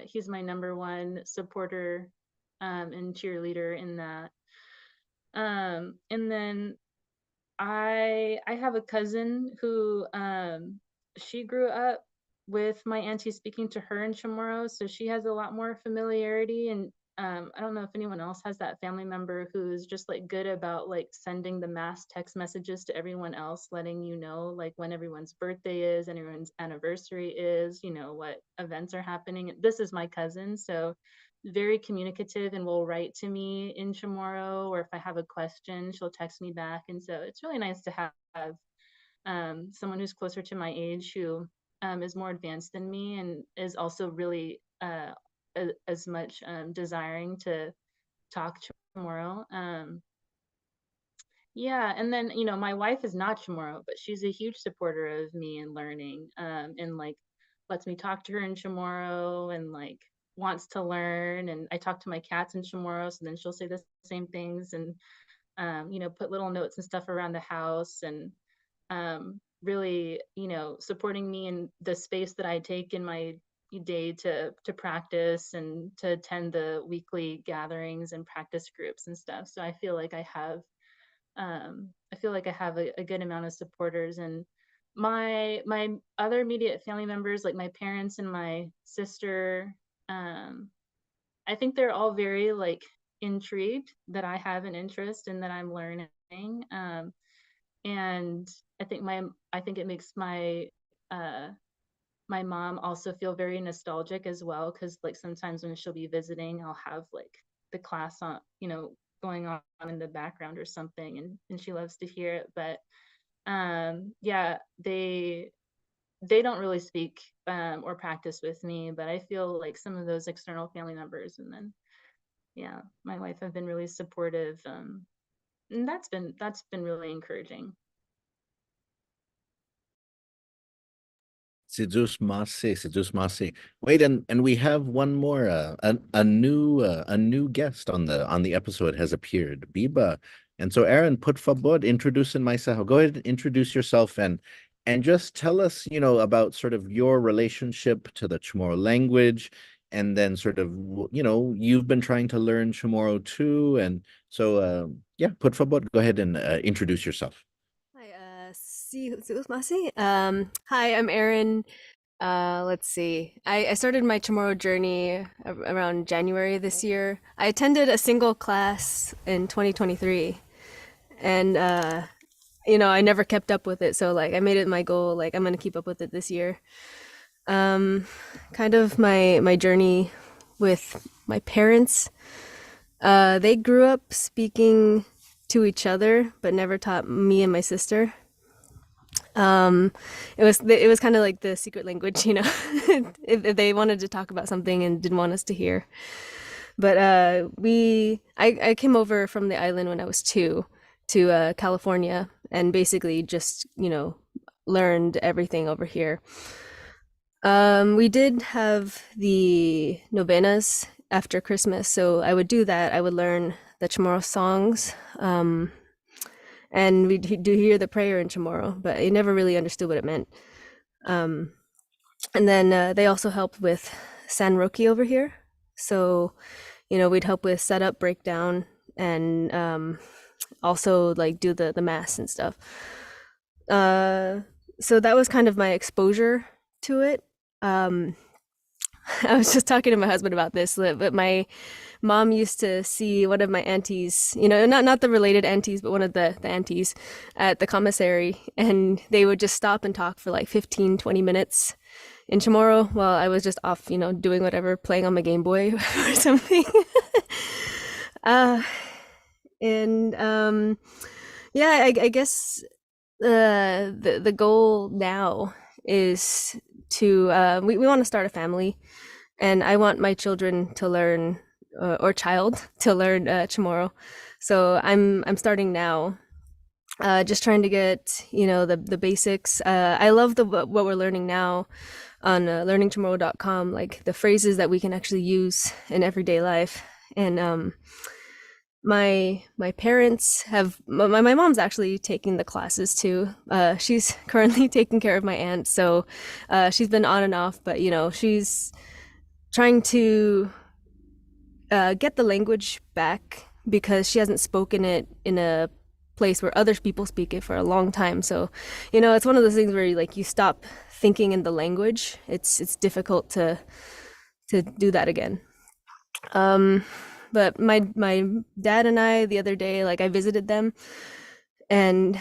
he's my number one supporter and cheerleader in that. And then I have a cousin who she grew up with my auntie speaking to her in Chamorro, so she has a lot more familiarity. And I don't know if anyone else has that family member who's just like good about like sending the mass text messages to everyone else, letting you know like when everyone's birthday is, and everyone's anniversary is, you know, what events are happening. This is my cousin, so very communicative and will write to me in Chamorro, or if I have a question, she'll text me back. And so it's really nice to have someone who's closer to my age who is more advanced than me and is also really as much desiring to talk Chamorro. Yeah, and then, you know, my wife is not Chamorro, but she's a huge supporter of me in learning, and like lets me talk to her in Chamorro and like wants to learn. And I talk to my cats in Chamorro, so then she'll say the same things and you know, put little notes and stuff around the house, and really, you know, supporting me in the space that I take in my day to practice and to attend the weekly gatherings and practice groups and stuff. So I feel like I have a good amount of supporters. And my other immediate family members, like my parents and my sister, I think they're all very like intrigued that I have an interest and that I'm learning. And I think it makes my mom also feel very nostalgic as well, because like sometimes when she'll be visiting, I'll have like the class on, you know, going on in the background or something, and she loves to hear it. But yeah, they don't really speak or practice with me, but I feel like some of those external family members, and then yeah, my wife have been really supportive, and that's been really encouraging. Sidus Mase. Wait, and we have one more a new guest on the episode has appeared, Biba. And so Aaron, put favor, introducing myself. Go ahead and introduce yourself and just tell us, you know, about sort of your relationship to the Chamorro language, and then sort of, you know, you've been trying to learn Chamorro too. And so yeah, put favor, go ahead and introduce yourself. Hi, hi, I'm Erin. Let's see. I started my Chamorro journey around January this year. I attended a single class in 2023, and you know, I never kept up with it. So like I made it my goal, like I'm gonna keep up with it this year. Kind of my journey with my parents. They grew up speaking to each other, but never taught me and my sister. Um, it was kind of like the secret language, you know, if they wanted to talk about something and didn't want us to hear. But I came over from the island when I was 2 to California and basically just, you know, learned everything over here. We did have the novenas after Christmas, so I would do that. I would learn the Chamorro songs, and we do hear the prayer in Chamorro, but I never really understood what it meant. Um, and then they also helped with San Roque over here, so you know we'd help with setup, breakdown, and also like do the mass and stuff. So that was kind of my exposure to it. Um, I was just talking to my husband about this, but my mom used to see one of my aunties, you know, not the related aunties, but one of the aunties at the commissary, and they would just stop and talk for like 15, 20 minutes in Chamorro while I was just off, you know, doing whatever, playing on my Game Boy or something. uh, and yeah, I guess the goal now is to we want to start a family, and I want my children to learn or child to learn Chamorro. So I'm starting now, just trying to get, you know, the basics. I love what we're learning now on learningchamorro.com, like the phrases that we can actually use in everyday life. And my parents have my mom's actually taking the classes too. She's currently taking care of my aunt, so she's been on and off, but you know, she's trying to get the language back because she hasn't spoken it in a place where other people speak it for a long time. So, you know, it's one of those things where you stop thinking in the language. It's difficult to do that again. But my dad and I the other day, like I visited them, and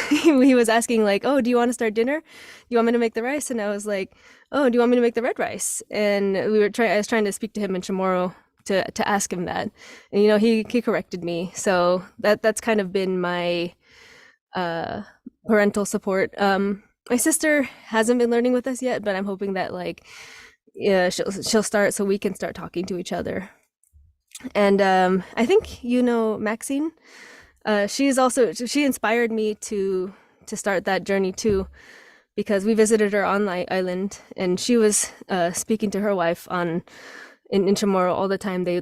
he was asking like, "Oh, do you want to start dinner? Do you want me to make the rice?" And I was like, "Oh, do you want me to make the red rice?" And I was trying to speak to him in Chamorro to ask him that, and you know, he corrected me. So that's kind of been my parental support. My sister hasn't been learning with us yet, but I'm hoping that like, yeah, she'll start so we can start talking to each other. And I think you know Maxine. She inspired me to start that journey too, because we visited her on the island, and she was speaking to her wife in Chamorro all the time. They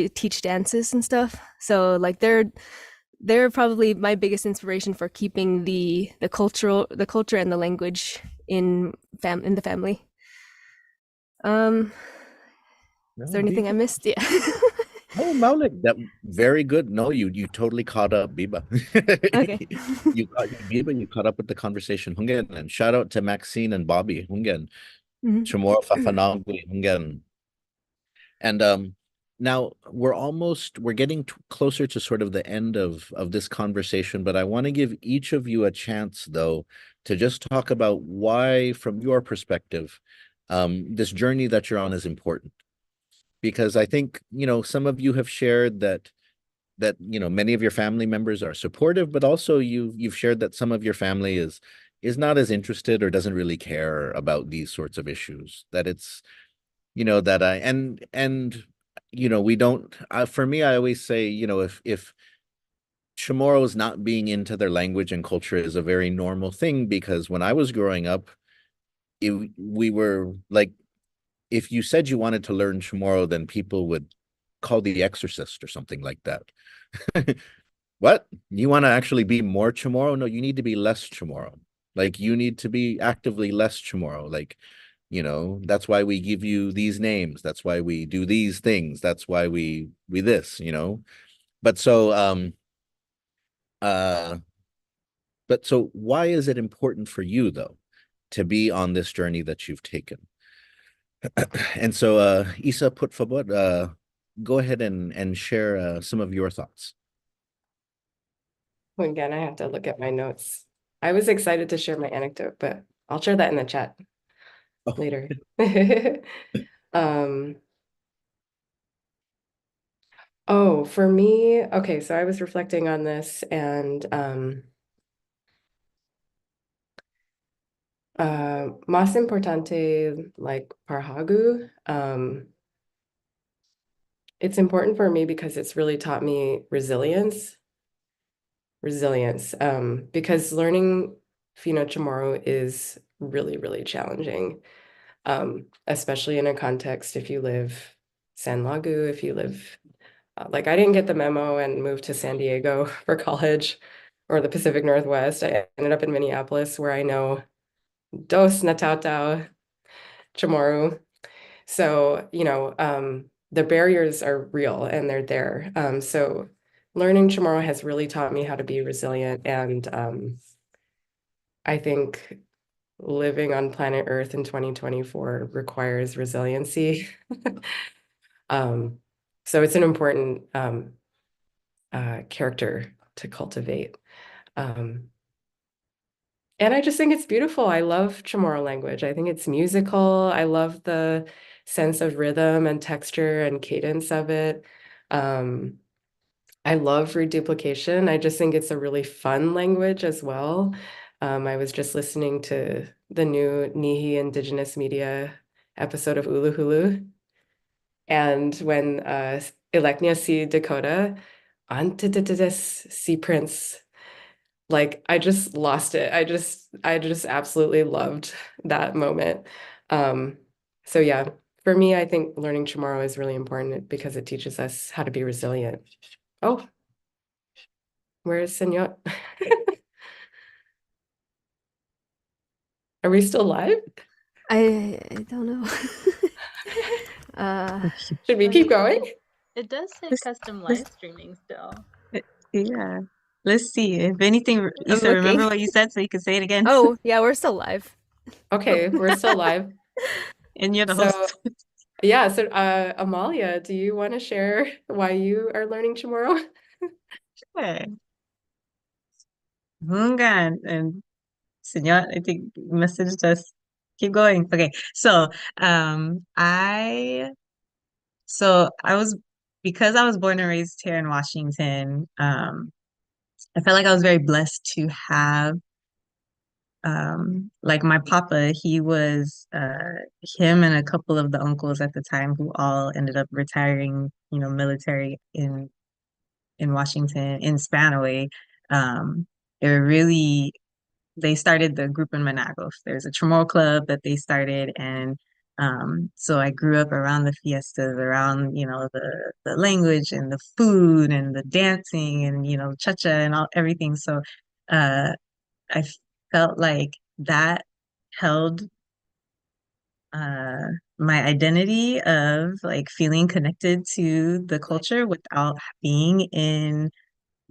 teach dances and stuff, so like they're probably my biggest inspiration for keeping the culture and the language in the family. Is there anything I missed? Yeah. Oh, Maulik, that very good. No, you totally caught up, Biba. Okay. You caught Biba, you caught up with the conversation. Hungen, and shout out to Maxine and Bobby. Hungen, Chamorro Fafanagu, Hungen. And now we're getting closer to sort of the end of this conversation, but I want to give each of you a chance though to just talk about why, from your perspective, this journey that you're on is important. Because I think, you know, some of you have shared that you know, many of your family members are supportive, but also you've shared that some of your family is not as interested or doesn't really care about these sorts of issues. That it's, you know, that and you know, we don't. For me, I always say, you know, if Chamorros not being into their language and culture is a very normal thing, because when I was growing up, we were like, if you said you wanted to learn Chamorro, then people would call The Exorcist or something like that. What? You want to actually be more Chamorro? No, you need to be less Chamorro. Like, you need to be actively less Chamorro. Like, you know, that's why we give you these names. That's why we do these things. That's why we this, you know. But so why is it important for you though to be on this journey that you've taken? And so Isa, put forward, go ahead and share some of your thoughts. Again, I have to look at my notes. I was excited to share my anecdote, but I'll share that in the chat later. Oh, for me, okay, so I was reflecting on this and más importante, like parhagu, it's important for me because it's really taught me resilience, because learning Fino Chamorro is really, really challenging, especially in a context if you live San Lagu, if you live, like I didn't get the memo and moved to San Diego for college or the Pacific Northwest. I ended up in Minneapolis where I know Dos Natautau Chamorro. So, the barriers are real and they're there. So learning Chamorro has really taught me how to be resilient. And I think living on planet Earth in 2024 requires resiliency. So it's an important character to cultivate. And I just think it's beautiful. I love Chamorro language. I think it's musical. I love the sense of rhythm and texture and cadence of it. I love reduplication. I just think it's a really fun language as well. I was just listening to the new Nihi Indigenous Media episode of Ulu Hulu. And when Eleknia si Dakota, Antititis si Prince, like I just lost it. I just absolutely loved that moment. So yeah, for me, I think learning Chamorro is really important because it teaches us how to be resilient. Oh, where is Senor? Are we still live? I don't know. Should we keep going? It does say Let's- custom let's- live streaming still. Yeah. Let's see. If anything, you said looking. remember what you said so you can say it again. Oh, yeah, we're still live. Okay, we're still live. And you're the So host. yeah, so Amalia, do you want to share why you are learning Chamorro? Sure. Hungan and Senor, I think messaged us. Keep going. Okay. So I was because I was born and raised here in Washington, I felt like I was very blessed to have like my papa, he was him and a couple of the uncles at the time who all ended up retiring, military in Washington, in Spanaway. They were really they started the group in Managos. There's a Chamorro club that they started, and so I grew up around the fiestas, around the language and the food and the dancing and cha-cha and all everything. So I felt like that held uh, my identity of like feeling connected to the culture without being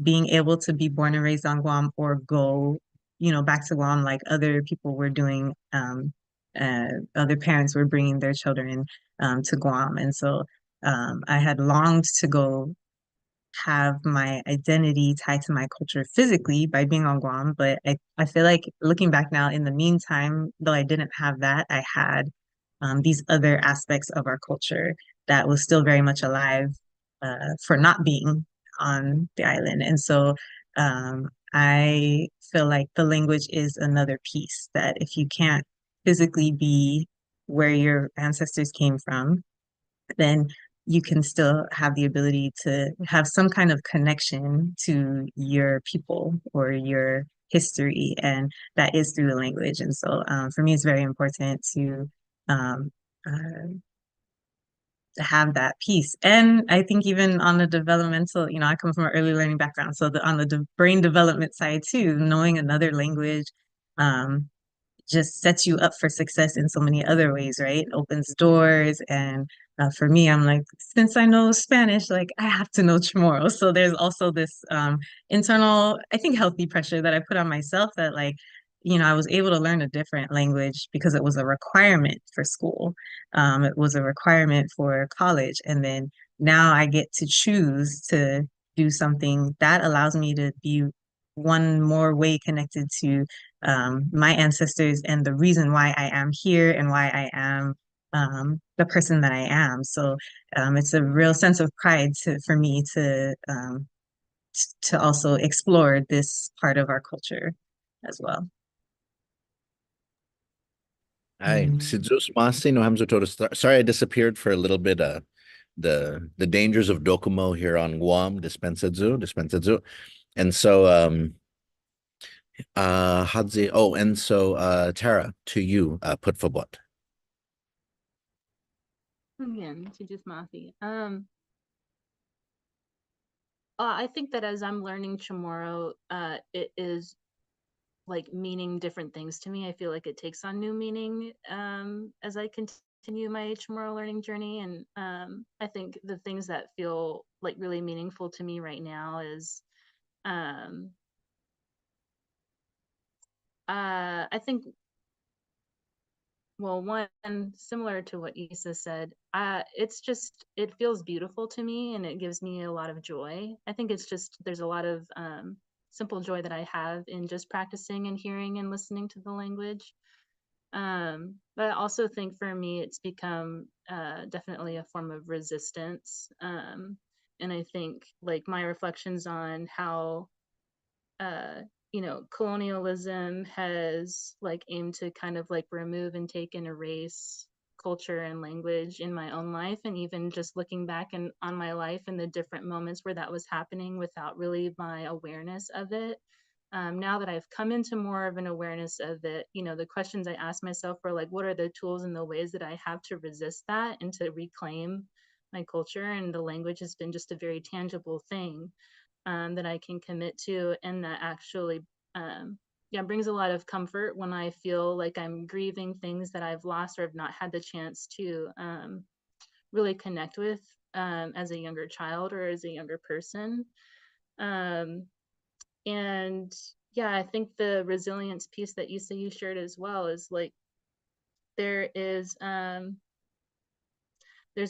able to be born and raised on Guam or go, back to Guam like other people were doing. Other parents were bringing their children to Guam, and so I had longed to go have my identity tied to my culture physically by being on Guam, but I feel like looking back now, in the meantime, though I didn't have that, I had these other aspects of our culture that was still very much alive for not being on the island. And so I feel like the language is another piece that if you can't physically be where your ancestors came from, then you can still have the ability to have some kind of connection to your people or your history, and that is through the language. And so for me, it's very important um, uh, to have that piece. And I think even on the developmental, I come from an early learning background, so on the brain development side too, knowing another language um, just sets you up for success in so many other ways, right? Opens doors. And for me, I'm like, since I know Spanish, like I have to know Chamorro. So there's also this internal, I think, healthy pressure that I put on myself that like, I was able to learn a different language because it was a requirement for school. It was a requirement for college. And then now I get to choose to do something that allows me to be one more way connected to my ancestors and the reason why I am here and why I am the person that I am. So it's a real sense of pride for me to also explore this part of our culture as well. Hi, Sidzus Masi no Hamza Todos. Sorry, I disappeared for a little bit. The dangers of Docomo here on Guam, Dispensadzu. And so Hadzi, and so Tara, to you, put for what? Again, to just Mafi. I think that as I'm learning Chamorro, it is like meaning different things to me. I feel like it takes on new meaning as I continue my Chamorro learning journey. And I think the things that feel like really meaningful to me right now is I think, well, one, similar to what Issa said, it feels beautiful to me and it gives me a lot of joy. I think it's just, there's a lot of simple joy that I have in just practicing and hearing and listening to the language. But I also think for me, it's become definitely a form of resistance. And I think like my reflections on how colonialism has like aimed to kind of like remove and take and erase culture and language in my own life, and even just looking back on my life and the different moments where that was happening without really my awareness of it. Now that I've come into more of an awareness of it, the questions I ask myself were like, what are the tools and the ways that I have to resist that and to reclaim my culture? And the language has been just a very tangible thing that I can commit to, and that actually brings a lot of comfort when I feel like I'm grieving things that I've lost or have not had the chance to really connect with as a younger child or as a younger person. And yeah, I think the resilience piece that you shared as well is like there's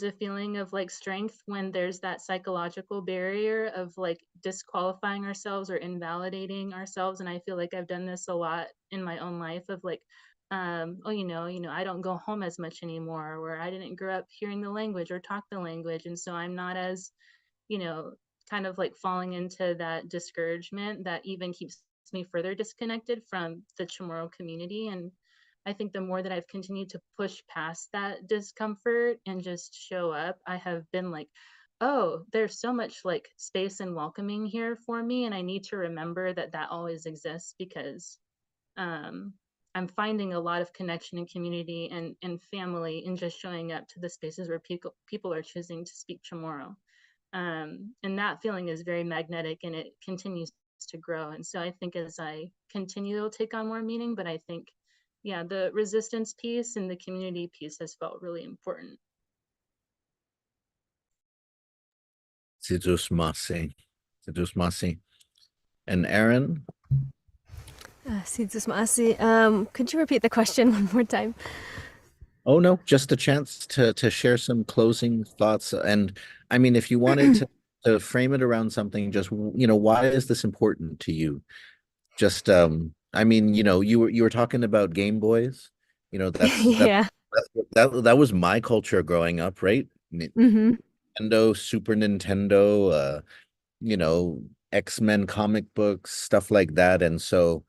a feeling of like strength when there's that psychological barrier of like disqualifying ourselves or invalidating ourselves. And I feel like I've done this a lot in my own life of like, I don't go home as much anymore, or I didn't grow up hearing the language or talk the language. And so I'm not as, kind of like falling into that discouragement that even keeps me further disconnected from the Chamorro community. And I think the more that I've continued to push past that discomfort and just show up, I have been like, oh, there's so much like space and welcoming here for me. And I need to remember that that always exists, because I'm finding a lot of connection and community and family in just showing up to the spaces where people are choosing to speak Chamorro. And that feeling is very magnetic, and it continues to grow. And so I think as I continue, it'll take on more meaning, but I think, yeah, the resistance piece and the community piece has felt really important. Sidzus Masi. And Aaron? Sidzus Masi. Could you repeat the question one more time? Oh no, just a chance to share some closing thoughts. And I mean, if you wanted to frame it around something, just why is this important to you? Just I mean, you were talking about Game Boys. Yeah. That was my culture growing up, right? Mm-hmm. Nintendo, Super Nintendo, X-Men comic books, stuff like that. And so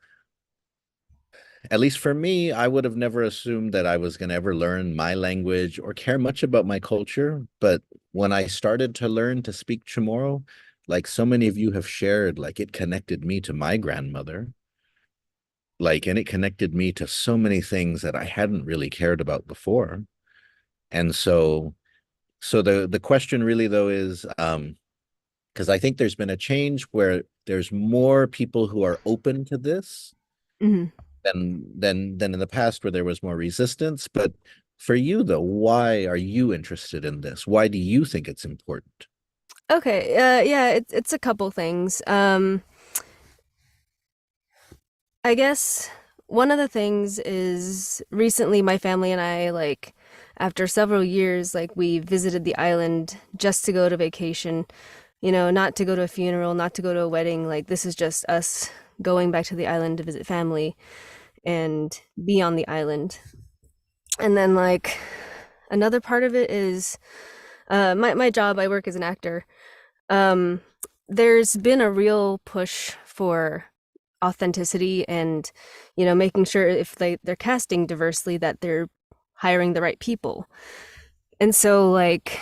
at least for me, I would have never assumed that I was going to ever learn my language or care much about my culture. But when I started to learn to speak Chamorro, like so many of you have shared, like it connected me to my grandmother. And it connected me to so many things that I hadn't really cared about before. And so the question really though is, because I think there's been a change where there's more people who are open to this. Mm-hmm. than in the past where there was more resistance. But for you though, why are you interested in this? Why do you think it's important? Okay, yeah, it's a couple things. I guess one of the things is recently my family and I, like, after several years, like we visited the island just to go to vacation, not to go to a funeral, not to go to a wedding. Like this is just us going back to the island to visit family and be on the island. And then like another part of it is my job. I work as an actor. There's been a real push for authenticity and making sure if they're casting diversely that they're hiring the right people. And so like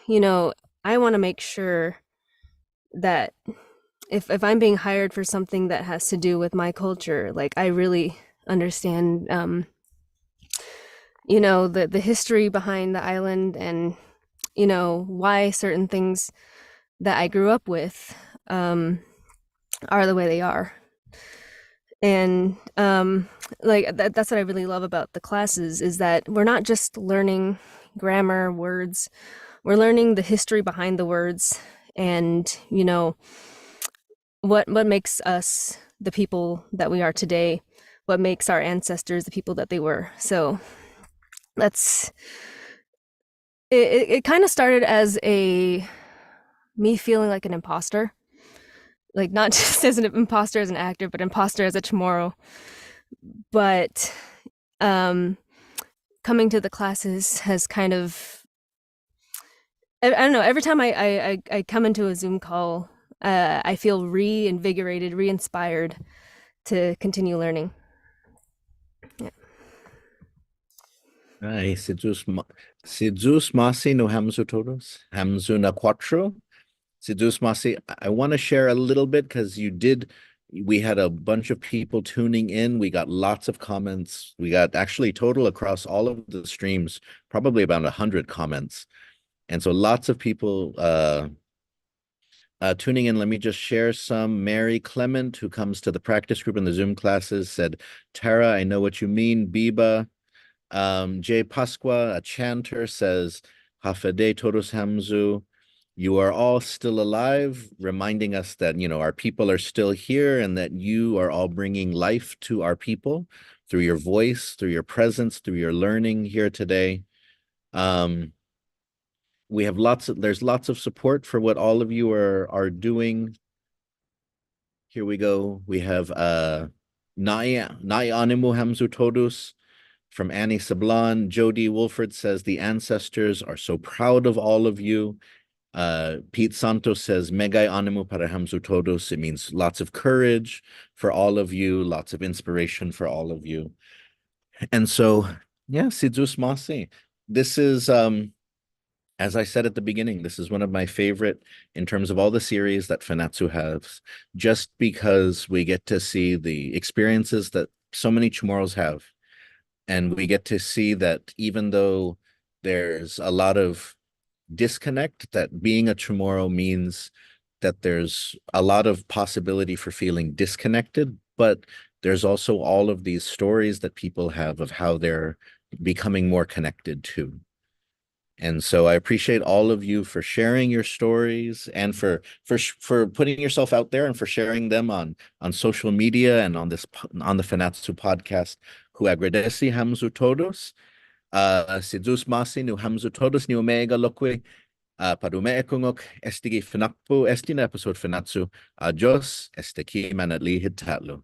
I want to make sure that if I'm being hired for something that has to do with my culture, like I really understand the history behind the island and why certain things that I grew up with are the way they are. And like that's what I really love about the classes is that we're not just learning grammar, words, we're learning the history behind the words and what makes us the people that we are today, what makes our ancestors the people that they were. So that's it kind of started as me feeling like an imposter, like not just as an imposter as an actor, but imposter as a Chamorro. But coming to the classes has kind of, I don't know, every time I come into a Zoom call, I feel reinvigorated, re-inspired to continue learning. Yeah. Ay, si Zeus Masi no Hamzu todos, Hamzu na Quattro. Si Zeus Masi, I want to share a little bit because we had a bunch of people tuning in. We got lots of comments. We got actually total across all of the streams, probably about 100 comments. And so lots of people tuning in. Let me just share some. Mary Clement, who comes to the practice group in the Zoom classes, said, Tara, I know what you mean. Biba. Jay Pasqua, a chanter, says, Hafede Todos Hamzu, you are all still alive, reminding us that, our people are still here and that you are all bringing life to our people through your voice, through your presence, through your learning here today. We have there's lots of support for what all of you are doing. Here we go. We have Nai Animu Hamzu Todos. From Annie Sablan, Jody Wolford says, the ancestors are so proud of all of you. Pete Santos says, Megai animu para hamzu todos. It means lots of courage for all of you, lots of inspiration for all of you. And so, yeah, si Zeus Masi. This is, as I said at the beginning, this is one of my favorite in terms of all the series that Fanachu has, just because we get to see the experiences that so many Chamorros have. And we get to see that even though there's a lot of disconnect, that being a Chamorro means that there's a lot of possibility for feeling disconnected, but there's also all of these stories that people have of how they're becoming more connected too. And so I appreciate all of you for sharing your stories and for putting yourself out there and for sharing them on social media and on the Fanachu podcast. Who agradece hamzu todos. Si Zeus Masi no hamzu todos ni omega loque. Padume ekungok estigi Fanakpo estina episode Fanachu. Adios esteki manatli hitatlo.